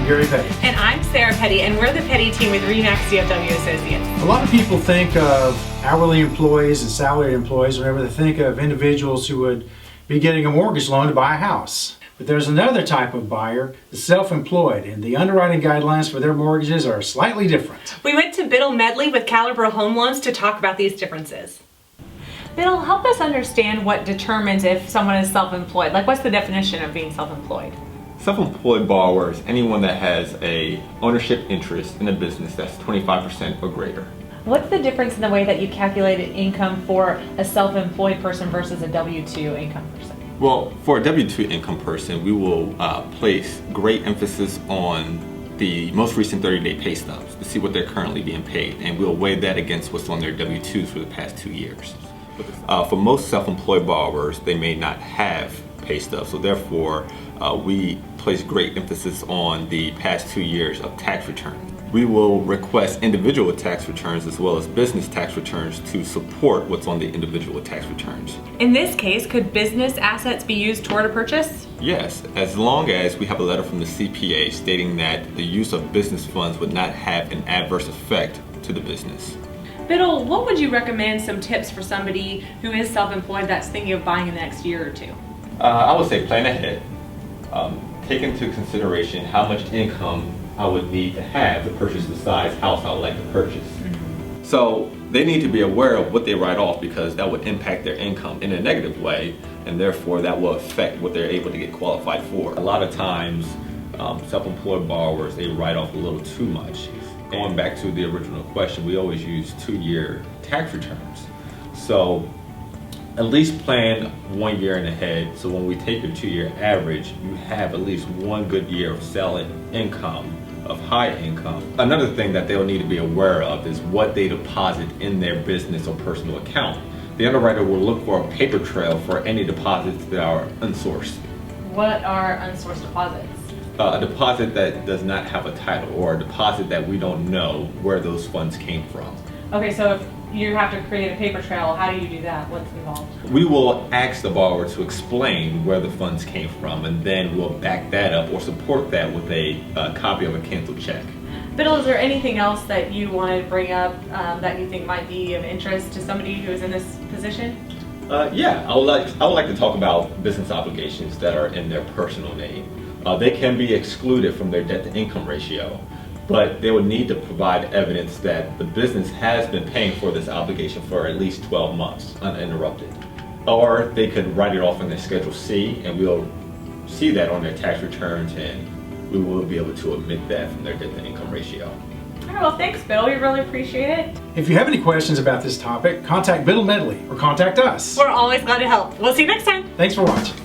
I'm Gary Petty. And I'm Sarah Petty, and we're the Petty team with RE/MAX DFW Associates. A lot of people think of hourly employees and salaried employees whenever they think of individuals who would be getting a mortgage loan to buy a house. But there's another type of buyer, the self-employed, and the underwriting guidelines for their mortgages are slightly different. We went to Biddle Medley with Caliber Home Loans to talk about these differences. Biddle, help us understand what determines if someone is self-employed. Like, what's the definition of being self-employed? Self-employed borrower is anyone that has a ownership interest in a business that's 25% or greater. What's the difference in the way that you calculated income for a self-employed person versus a W-2 income person? Well, for a W-2 income person, we will place great emphasis on the most recent 30-day pay stubs to see what they're currently being paid, and we'll weigh that against what's on their W-2s for the past 2 years. For most self-employed borrowers, they may not have pay stubs, so therefore we place great emphasis on the past 2 years of tax returns. We will request individual tax returns as well as business tax returns to support what's on the individual tax returns. In this case, could business assets be used toward a purchase? Yes, as long as we have a letter from the CPA stating that the use of business funds would not have an adverse effect to the business. Biddle, what would you recommend some tips for somebody who is self-employed that's thinking of buying in the next year or two? I would say plan ahead. Take into consideration how much income I would need to have to purchase the size house I would like to purchase. Mm-hmm. So they need to be aware of what they write off, because that would impact their income in a negative way, and therefore that will affect what they're able to get qualified for. A lot of times self-employed borrowers, they write off a little too much. Going back to the original question, we always use 2-year tax returns. So at least plan 1 year in ahead, so when we take your 2-year average, you have at least one good year of selling income, of high income. Another thing that they'll need to be aware of is what they deposit in their business or personal account. The underwriter will look for a paper trail for any deposits that are unsourced. What are unsourced deposits? A deposit that does not have a title, or a deposit that we don't know where those funds came from. Okay, so if you have to create a paper trail, how do you do that? What's involved? We will ask the borrower to explain where the funds came from, and then we'll back that up or support that with a copy of a canceled check. Biddle, is there anything else that you want to bring up that you think might be of interest to somebody who is in this position? Yeah, I would like to talk about business obligations that are in their personal name. They can be excluded from their debt-to-income ratio, but they would need to provide evidence that the business has been paying for this obligation for at least 12 months uninterrupted. Or they could write it off in their Schedule C, and we'll see that on their tax returns, and we will be able to omit that from their debt-to-income ratio. All right, well, thanks, Biddle. We really appreciate it. If you have any questions about this topic, contact Biddle Medley or contact us. We're always glad to help. We'll see you next time. Thanks for watching.